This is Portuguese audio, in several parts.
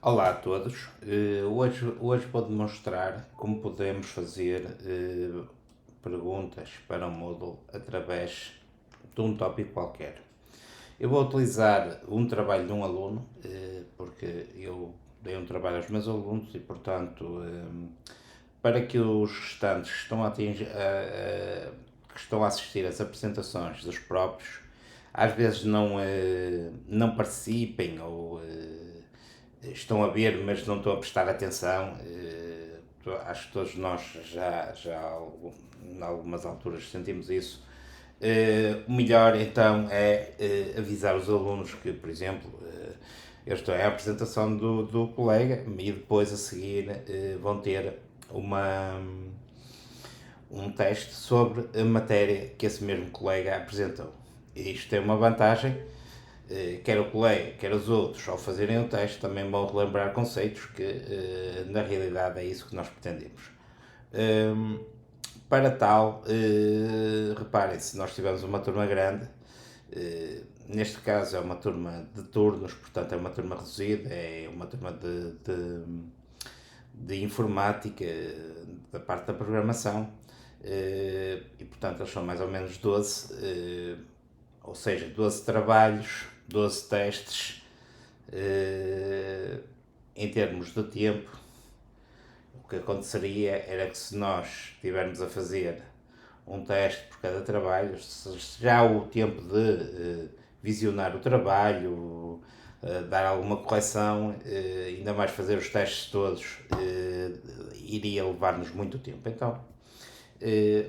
Olá a todos. Hoje vou demonstrar como podemos fazer perguntas para o Moodle através de um tópico qualquer. Eu vou utilizar um trabalho de um aluno, porque eu dei um trabalho aos meus alunos e, portanto, para que os restantes que estão que estão a assistir às apresentações dos próprios, às vezes não participem ou estão a ver, mas não estão a prestar atenção. Acho que todos nós em algumas alturas sentimos isso. O melhor então é avisar os alunos que, por exemplo, eu estou em apresentação do colega e depois a seguir vão ter uma, um teste sobre a matéria que esse mesmo colega apresentou. E isto tem uma vantagem, quer o colega, quer os outros, ao fazerem o teste, também vão relembrar conceitos que, na realidade, é isso que nós pretendemos. Para tal, reparem, se nós tivermos uma turma grande, neste caso é uma turma de turnos, portanto é uma turma reduzida, é uma turma de informática, da parte da programação, e portanto eles são mais ou menos 12, ou seja, 12 trabalhos, 12 testes, em termos de tempo. O que aconteceria era que se nós estivermos a fazer um teste por cada trabalho, já o tempo de visionar o trabalho, dar alguma correção, ainda mais fazer os testes todos, iria levar-nos muito tempo. Então,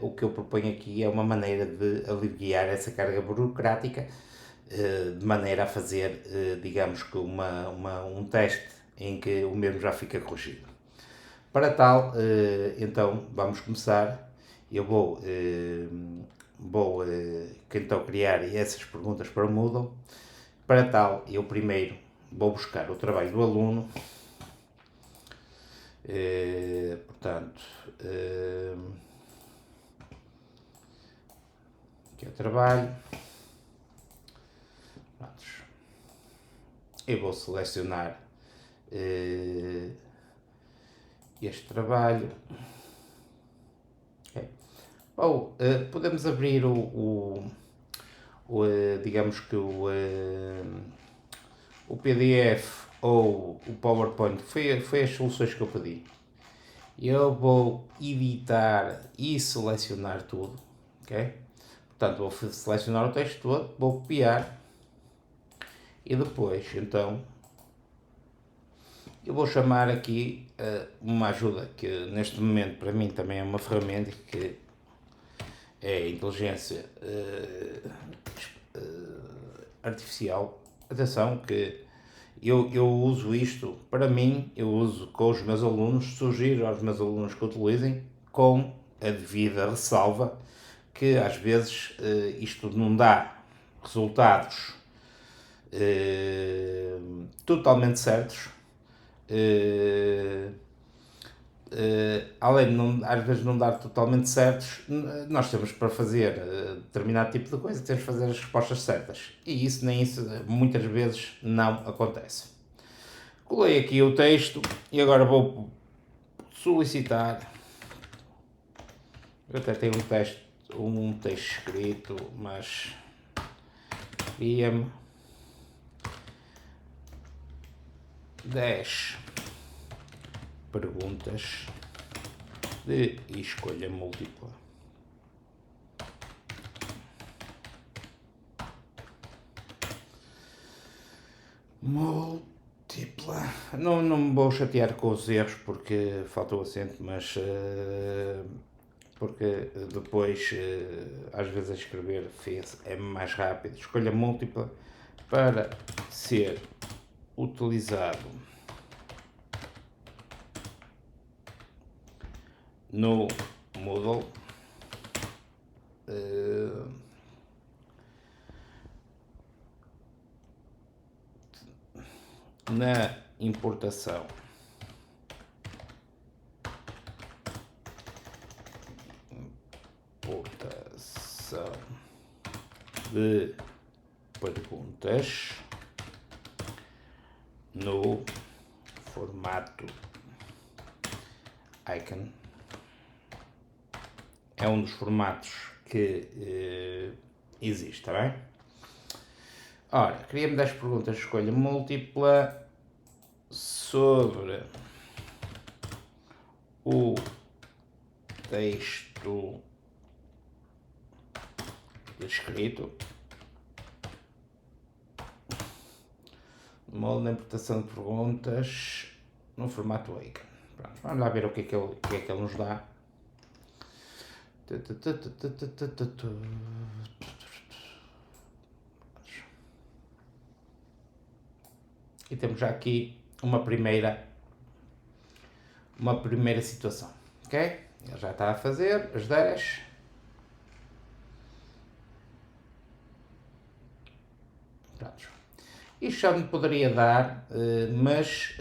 o que eu proponho aqui é uma maneira de aliviar essa carga burocrática, de maneira a fazer, digamos que um teste em que o mesmo já fica corrigido. Para tal, então vamos começar. Eu vou então criar essas perguntas para o Moodle. Para tal, eu primeiro vou buscar o trabalho do aluno. Portanto, aqui é o trabalho. Eu vou selecionar este trabalho. Okay. Ou podemos abrir digamos que o PDF ou o PowerPoint, foi as soluções que eu pedi. Eu vou editar e selecionar tudo, ok? Portanto, vou selecionar o texto todo, vou copiar e depois, então, eu vou chamar aqui uma ajuda que neste momento para mim também é uma ferramenta que é a inteligência artificial. Atenção que eu uso isto para mim, eu uso com os meus alunos, sugiro aos meus alunos que utilizem com a devida ressalva que às vezes isto não dá resultados totalmente certos. Além de às vezes não dar totalmente certos, nós temos para fazer determinado tipo de coisa, temos que fazer as respostas certas. E isso nem isso muitas vezes não acontece. Colei aqui o texto e agora vou solicitar. Eu até tenho um texto escrito, mas envia-me 10 perguntas de escolha múltipla. Múltipla. Não me vou chatear com os erros porque falta o acento, mas porque depois às vezes a escrever é mais rápido. Escolha múltipla para ser utilizado no Moodle na importação de perguntas no formato icon. É um dos formatos que existe, está bem? Ora, cria-me 10 perguntas de escolha múltipla sobre o texto escrito, molde de interpretação de perguntas no formato icon. Pronto, vamos lá ver o que é que ele nos dá. E temos já aqui uma primeira situação, ok? Ele já está a fazer as 10. Pronto. Isto já me poderia dar, mas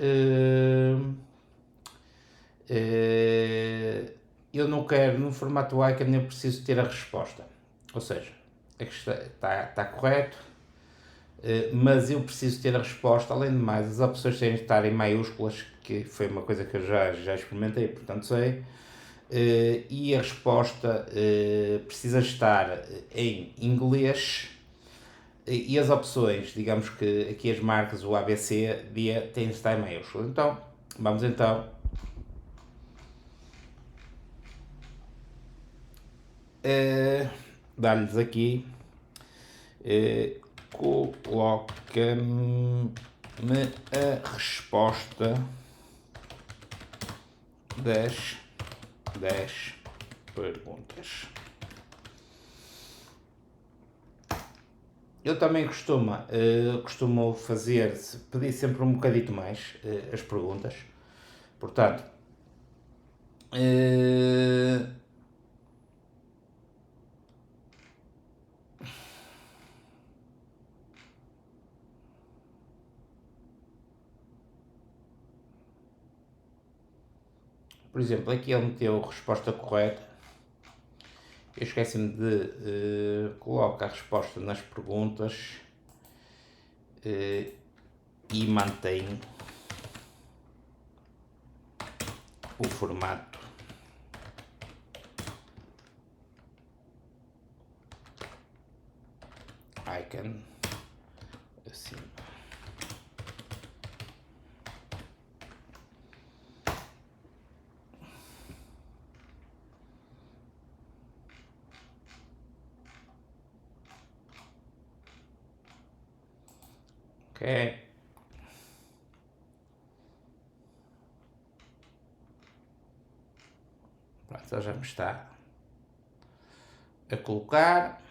eu não quero, no formato icon, eu preciso ter a resposta. Ou seja, a questão está correto, mas eu preciso ter a resposta. Além de mais, as opções têm de estar em maiúsculas, que foi uma coisa que eu já experimentei, portanto sei. E a resposta precisa estar em inglês. E as opções, digamos que aqui as marcas, o ABC, têm de estar em maiúsculas. Então, vamos então dar-lhes aqui, coloca-me a resposta das 10 perguntas. Eu também costumo pedir sempre um bocadito mais as perguntas. Portanto, por exemplo, aqui ele meteu resposta correta. Eu esqueci-me de colocar a resposta nas perguntas e mantenho o formato icon assim. Ok. Pronto, já me está a colocar.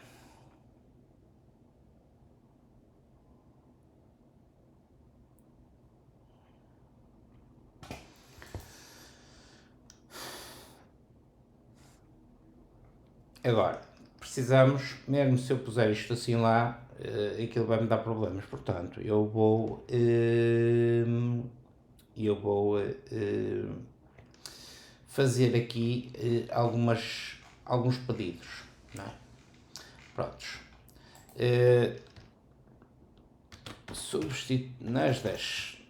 Agora, precisamos, mesmo se eu puser isto assim lá, aquilo vai me dar problemas. Portanto, eu vou fazer aqui alguns pedidos, não é? Prontos. Nas 10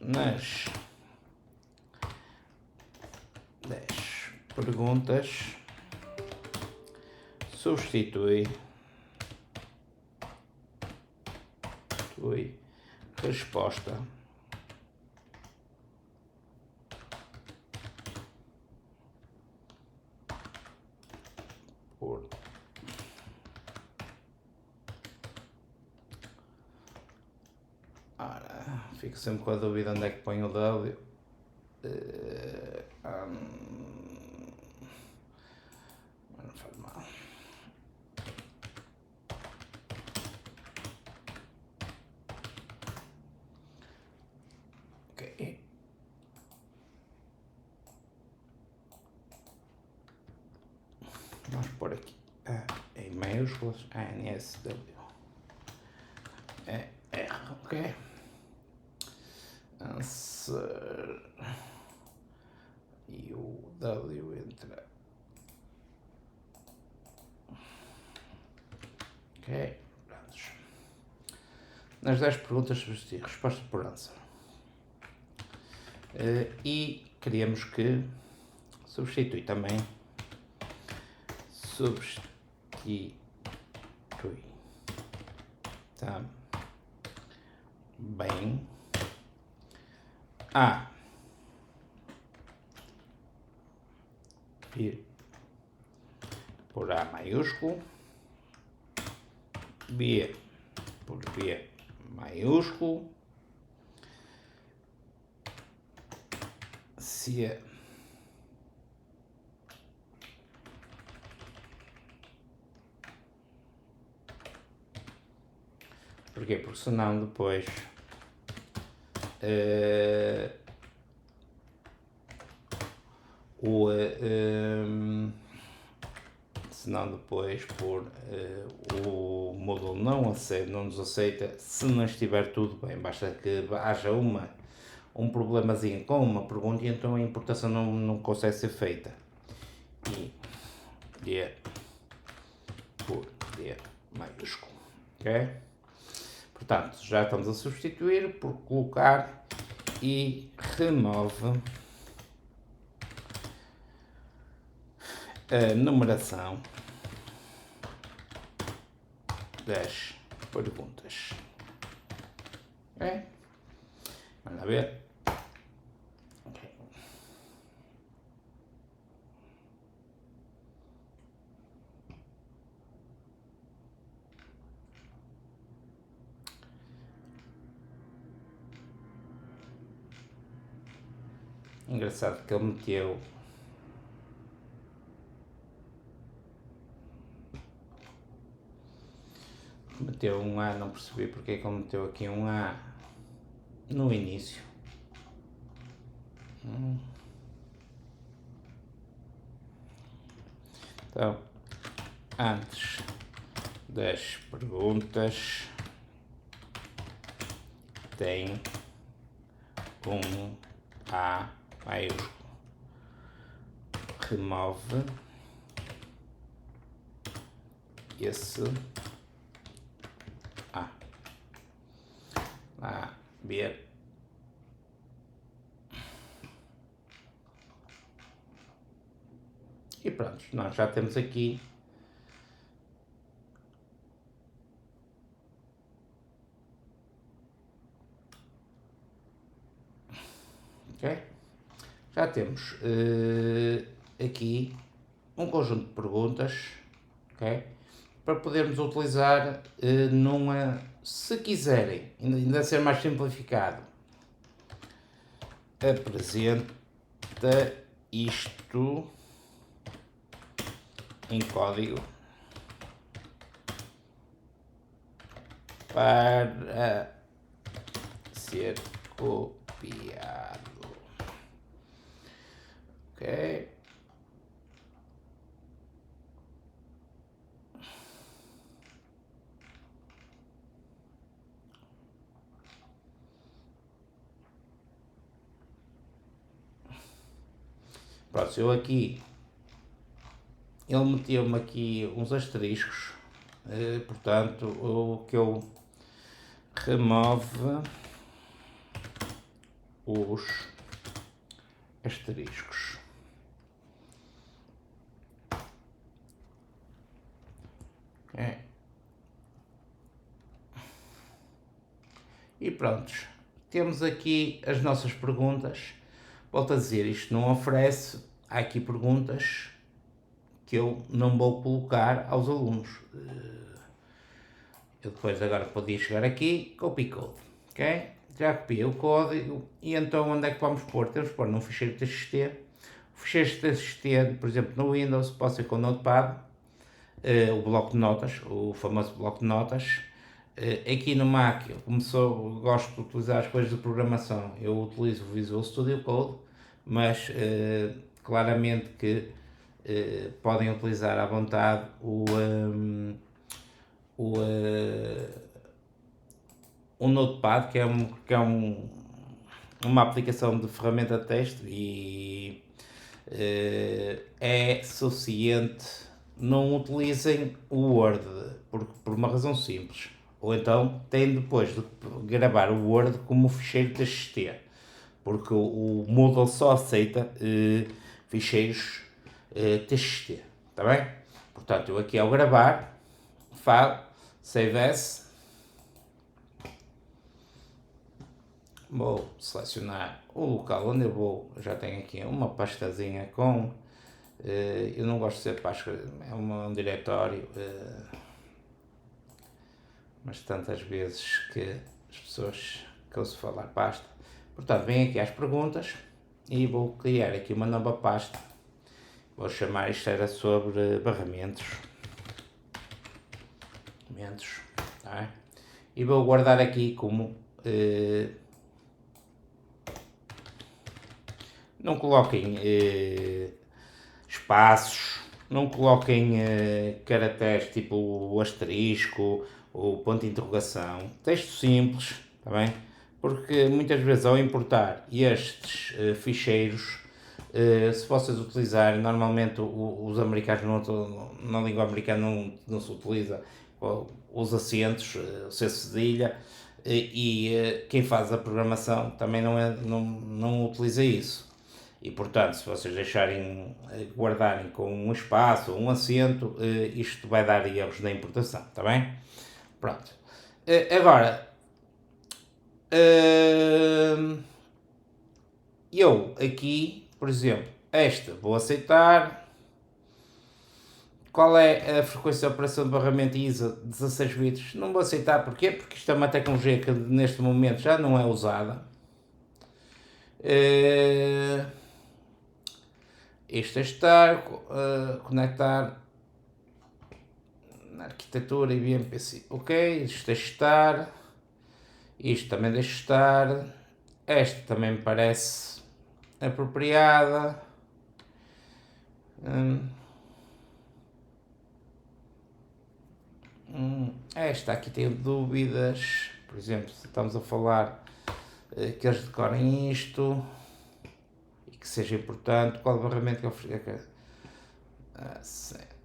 perguntas, substitui resposta por fico sempre com a dúvida onde é que põe o W. Não faz mal. Ok. Vamos pôr aqui em maiúsculas ANSW. R, ok? Answer. E o W entra. Ok, prontos. Nas 10 perguntas substituir resposta por answer. E queremos que substitui também, também A vir por A maiúsculo, B por B maiúsculo, C porquê? Porque senão depois senão depois o módulo não nos aceita se não estiver tudo bem, basta que haja um problemazinho com uma pergunta e então a importação não consegue ser feita. E D por D maiúsculo, ok? Portanto, já estamos a substituir por colocar e remove a numeração das perguntas. Ok? Vamos lá ver. Okay. Engraçado que ele meteu um A, não percebi porque é que ele meteu aqui um A no início. Então, antes das perguntas tem um A maiúsculo. Remove esse A. Lá, ver. E pronto, nós já temos aqui ok? Já temos aqui um conjunto de perguntas, ok? Para podermos utilizar se quiserem, ainda ser mais simplificado, apresenta isto em código para ser copiado, ok? Pronto, eu aqui, ele meteu-me aqui uns asteriscos, portanto, o que eu remove os asteriscos. Okay. E prontos, temos aqui as nossas perguntas. Volto a dizer, isto não oferece, há aqui perguntas que eu não vou colocar aos alunos. Eu depois agora podia chegar aqui, copy code, ok? Já copiei o código e então onde é que vamos pôr? Temos que pôr num ficheiro TXT. O ficheiro TXT, por exemplo, no Windows, pode ser com o Notepad, o bloco de notas, o famoso bloco de notas. Aqui no Mac, eu gosto de utilizar as coisas de programação, eu utilizo o Visual Studio Code, mas claramente que podem utilizar à vontade o Notepad, que é uma aplicação de ferramenta de texto e é suficiente. Não utilizem o Word por uma razão simples. Ou então têm depois de gravar o Word como ficheiro TXT, porque o Moodle só aceita ficheiros TXT, está bem? Portanto, eu aqui ao gravar, File, Save As, vou selecionar o local onde eu vou, já tenho aqui uma pastazinha com, eu não gosto de ser pasta, é um diretório, mas tantas vezes que as pessoas que ouço falar pasta. Portanto, venho aqui às perguntas e vou criar aqui uma nova pasta. Vou chamar, isto era sobre barramentos. Tá? E vou guardar aqui como não coloquem espaços, não coloquem caracteres tipo o asterisco ou ponto de interrogação, texto simples, está bem? Porque muitas vezes ao importar estes ficheiros, se vocês utilizarem, normalmente os americanos na língua americana não se utiliza os acentos, o C cedilha, e quem faz a programação também não utiliza isso. E portanto, se vocês deixarem guardarem com um espaço ou um acento, isto vai dar erros na importação, está bem? Pronto. Agora, eu aqui, por exemplo, esta vou aceitar. Qual é a frequência de operação de barramento ISA 16 bits? Não vou aceitar, porquê? Porque isto é uma tecnologia que neste momento já não é usada. Isto é estar, conectar na arquitetura IBM PC. Ok, isto deixa estar. Isto também deixa estar. Esta também me parece apropriada. Esta aqui tenho dúvidas. Por exemplo, se estamos a falar que eles decorem isto e que seja importante, qual barramento que oferece?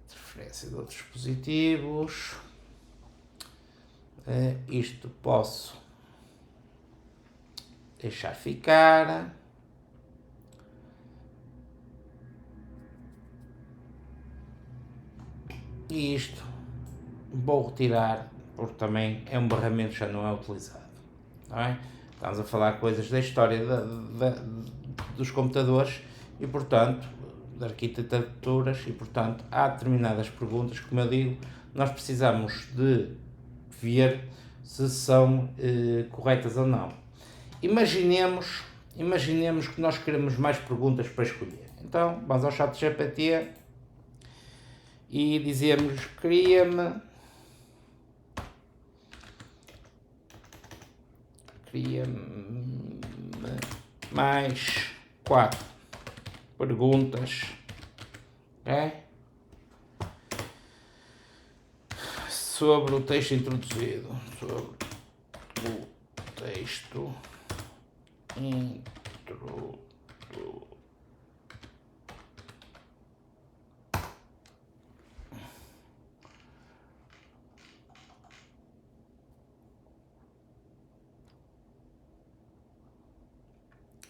Interferência de outros dispositivos. Isto posso deixar ficar. E isto vou retirar porque também é um barramento que já não é utilizado. Não é? Estamos a falar coisas da história dos computadores e, portanto, de arquiteturas e, portanto, há determinadas perguntas, como eu digo, nós precisamos de ver se são corretas ou não. Imaginemos que nós queremos mais perguntas para escolher. Então, vamos ao chat GPT e dizemos, cria-me mais 4 perguntas, sobre o texto introduzido.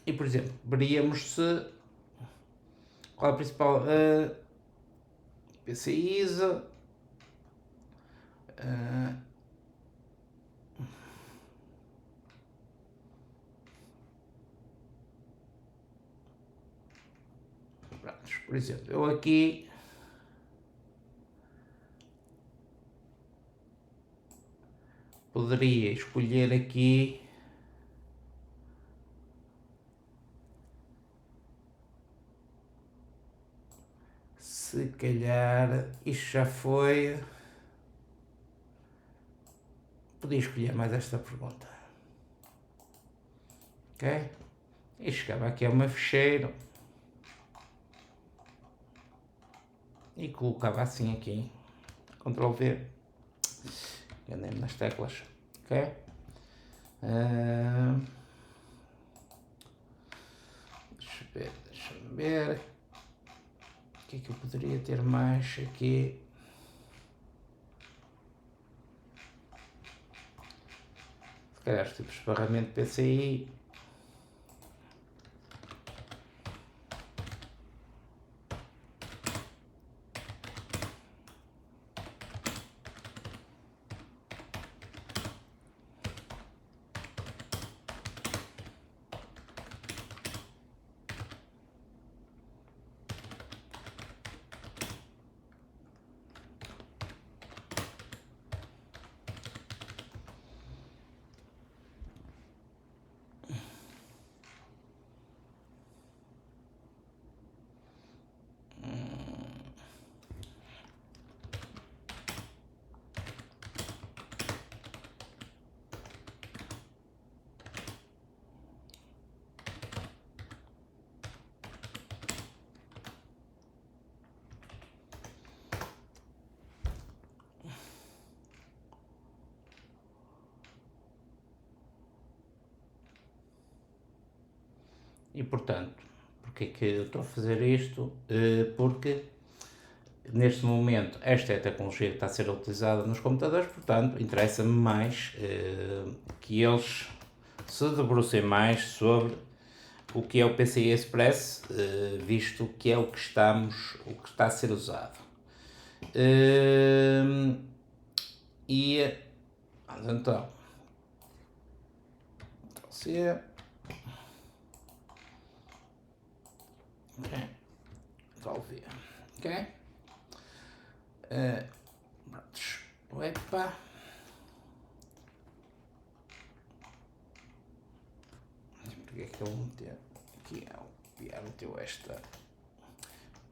E, por exemplo, veríamos se qual é a principal PCI ISA, por exemplo, eu aqui poderia escolher aqui se calhar isto já foi. Podia escolher mais esta pergunta. Ok? E chegava aqui a uma ficheiro e colocava assim aqui. Ctrl V. Enganei-me nas teclas. Ok? Deixa-me ver. O que é que eu poderia ter mais aqui? Se calhar os tipos de barramento PCI. E portanto, porque é que eu estou a fazer isto? Porque neste momento esta é a tecnologia que está a ser utilizada nos computadores, portanto interessa-me mais que eles se debrucem mais sobre o que é o PCI Express, visto que é o que está a ser usado. E então, se ok, talvez, ok, epa, porque é que ele meteu aqui, meteu esta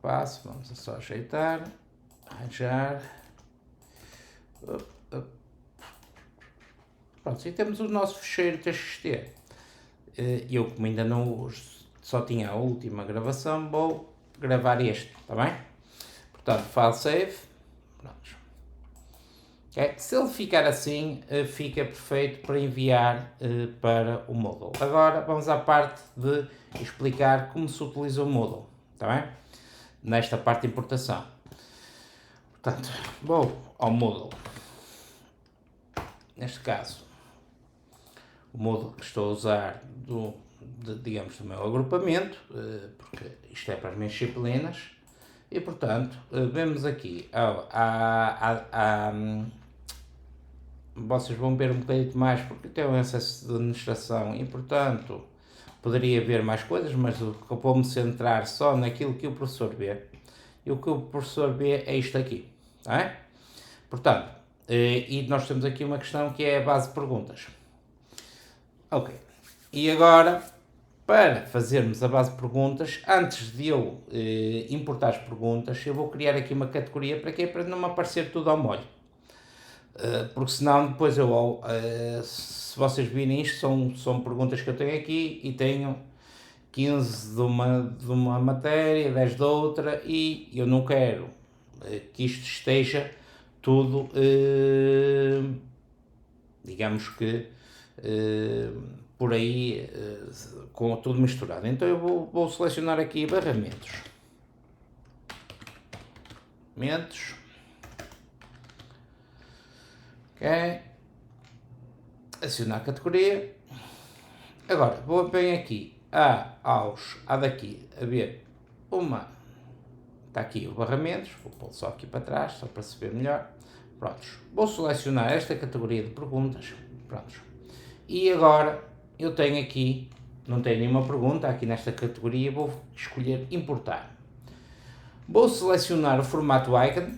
passo, vamos só ajeitar, arranjar, pronto, e temos o nosso fecheiro TXT. Eu, como ainda não só tinha a última gravação, vou gravar este, está bem? Portanto, file save, pronto. Okay. Se ele ficar assim, fica perfeito para enviar para o Moodle. Agora vamos à parte de explicar como se utiliza o Moodle, está bem? Nesta parte de importação. Portanto, vou ao Moodle. Neste caso, o Moodle que estou a usar digamos, do meu agrupamento, porque isto é para as minhas disciplinas, e portanto, vemos aqui, vocês vão ver um bocadinho mais, porque tem um acesso de administração e portanto, poderia ver mais coisas, mas eu vou-me centrar só naquilo que o professor vê, e o que o professor vê é isto aqui, tá bem? Portanto, e nós temos aqui uma questão que é a base de perguntas. Ok, e agora, para fazermos a base de perguntas, antes de eu importar as perguntas, eu vou criar aqui uma categoria para quê? Para não me aparecer tudo ao molho. Porque senão depois se vocês virem isto, são perguntas que eu tenho aqui e tenho 15 de uma matéria, 10 de outra, e eu não quero que isto esteja tudo, digamos que, por aí, com tudo misturado. Então eu vou selecionar aqui barramentos. Ok. Acionar a categoria. Agora, vou bem aqui. Há daqui a ver uma. Está aqui o barramentos. Vou pôr só aqui para trás, só para se ver melhor. Prontos. Vou selecionar esta categoria de perguntas. Prontos. E agora eu tenho aqui, não tenho nenhuma pergunta aqui nesta categoria, vou escolher importar. Vou selecionar o formato icon,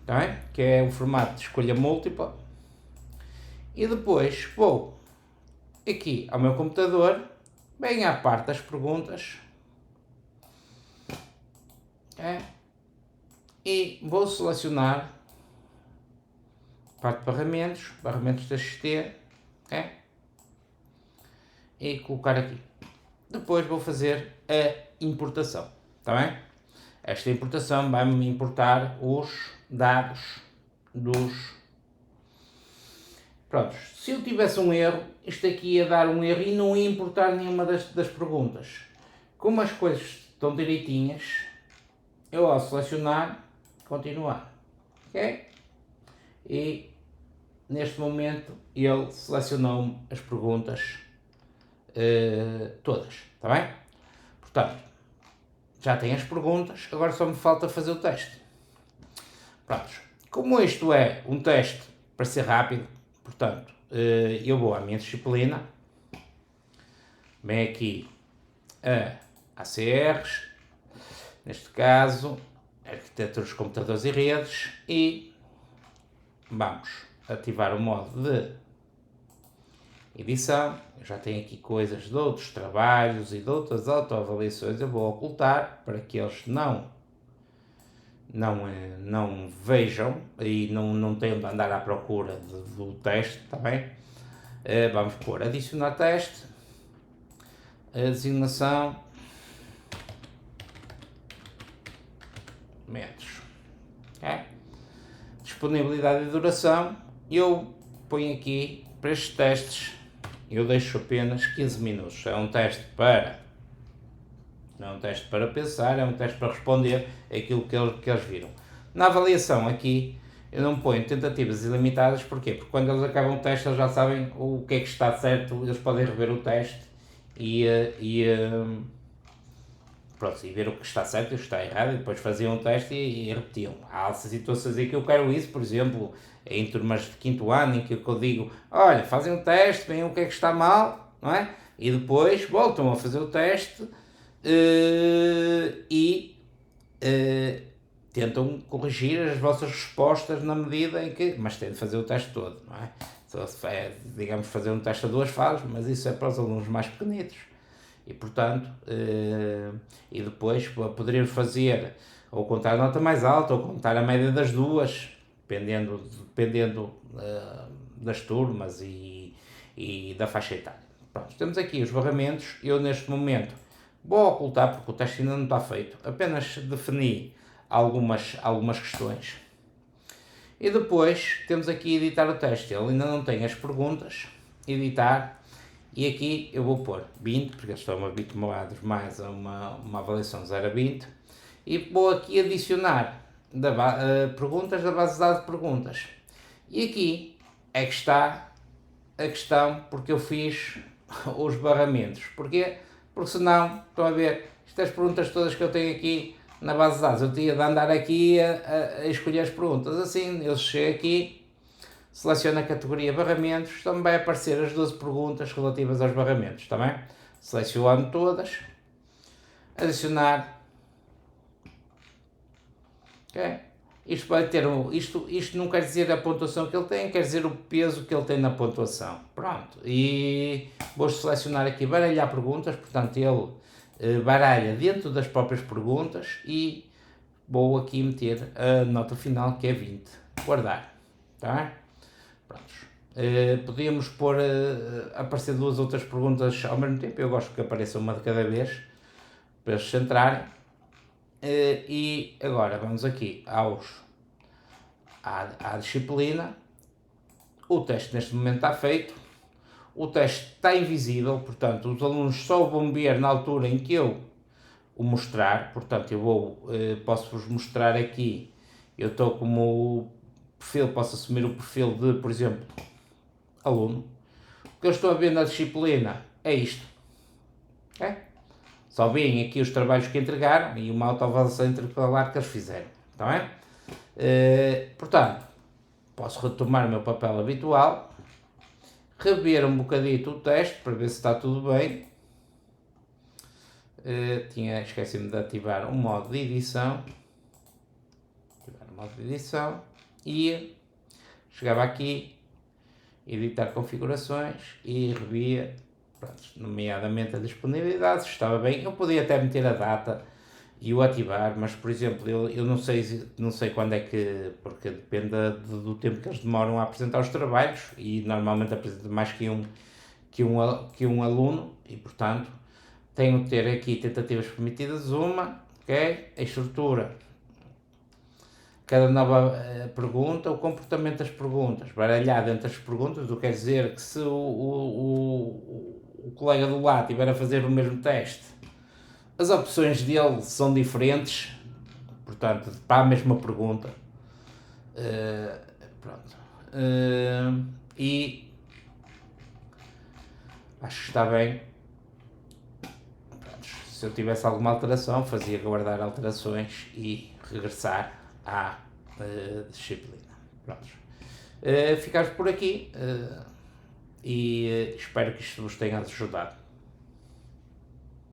tá? Que é o formato de escolha múltipla. E depois vou aqui ao meu computador, bem à parte das perguntas, e vou selecionar a parte de barramentos TXT, e colocar aqui. Depois vou fazer a importação, está bem? Esta importação vai-me importar os dados dos... Prontos, se eu tivesse um erro, isto aqui ia dar um erro e não ia importar nenhuma das perguntas. Como as coisas estão direitinhas, eu ao selecionar, continuar, ok? E neste momento ele selecionou-me as perguntas todas, está bem? Portanto, já tenho as perguntas, agora só me falta fazer o teste. Prontos, como isto é um teste para ser rápido, portanto, eu vou à minha disciplina, bem aqui a ACRs, neste caso, Arquitetura dos Computadores e Redes, e vamos ativar o modo de edição. Eu já tenho aqui coisas de outros trabalhos e de outras autoavaliações, eu vou ocultar para que eles não vejam e não tenham de andar à procura do teste, está bem? Vamos pôr adicionar teste, a designação, metros, okay? Disponibilidade e duração, eu ponho aqui para estes testes, eu deixo apenas 15 minutos, é um teste para Não é um teste para pensar, é um teste para responder aquilo que eles viram. Na avaliação aqui, eu não ponho tentativas ilimitadas, porquê? Porque quando eles acabam o teste, eles já sabem o que é que está certo, eles podem rever o teste pronto, e ver o que está certo e o que está errado, e depois faziam um teste e repetiam. Há situações em que eu quero isso, por exemplo, em turmas de quinto ano, em que eu digo, olha, fazem um teste, veem o que é que está mal, não é? E depois voltam a fazer o teste e tentam corrigir as vossas respostas na medida em que, mas tem de fazer o teste todo, não é? Só se é, digamos, fazer um teste a duas fases, mas isso é para os alunos mais pequenitos. E portanto, e depois poderíamos fazer ou contar a nota mais alta ou contar a média das duas, dependendo das turmas e da faixa etária. Pronto, temos aqui os barramentos. Eu neste momento vou ocultar porque o teste ainda não está feito, apenas defini algumas questões. E depois temos aqui editar o teste, ele ainda não tem as perguntas, editar. E aqui eu vou pôr 20, porque eles estão habituados mais a uma avaliação 0 a 20. E vou aqui adicionar perguntas da base de dados de perguntas. E aqui é que está a questão, porque eu fiz os barramentos. Porquê? Porque senão, estão a ver, estas perguntas todas que eu tenho aqui na base de dados, eu tinha de andar aqui a escolher as perguntas. Assim, eu chego aqui, seleciono a categoria barramentos, também vai aparecer as 12 perguntas relativas aos barramentos, está bem? Seleciono todas, adicionar, ok? Isto vai ter isto não quer dizer a pontuação que ele tem, quer dizer o peso que ele tem na pontuação. Pronto, e vou selecionar aqui baralhar perguntas, portanto ele baralha dentro das próprias perguntas e vou aqui meter a nota final que é 20, guardar, está bem? Prontos. Podíamos pôr aparecer duas outras perguntas ao mesmo tempo, eu gosto que apareça uma de cada vez para eles se centrarem. E agora vamos aqui à disciplina. O teste neste momento está feito, o teste está invisível, portanto os alunos só o vão ver na altura em que eu o mostrar. Portanto eu posso-vos mostrar aqui, eu estou como perfil, posso assumir o perfil de, por exemplo, aluno. O que eu estou a ver na disciplina é isto, okay? Só veem aqui os trabalhos que entregaram e uma autoavaliação intercalar que eles fizeram, está bem? Portanto, posso retomar o meu papel habitual, rever um bocadito o teste para ver se está tudo bem. Esqueci-me de ativar o modo de edição. E chegava aqui, editar configurações e revia, pronto, nomeadamente a disponibilidade, se estava bem. Eu podia até meter a data e o ativar, mas por exemplo, eu não sei quando é que, porque depende do tempo que eles demoram a apresentar os trabalhos e normalmente apresentam mais que um aluno e portanto tenho de ter aqui tentativas permitidas, uma, ok? A estrutura, cada nova pergunta, o comportamento das perguntas, baralhado entre as perguntas, o que quer dizer que se o colega do lado estiver a fazer o mesmo teste, as opções dele são diferentes, portanto, para a mesma pergunta. Pronto. E acho que está bem. Pronto. Se eu tivesse alguma alteração, fazia guardar alterações e regressar à disciplina. Pronto. Ficamos por aqui e espero que isto vos tenha ajudado.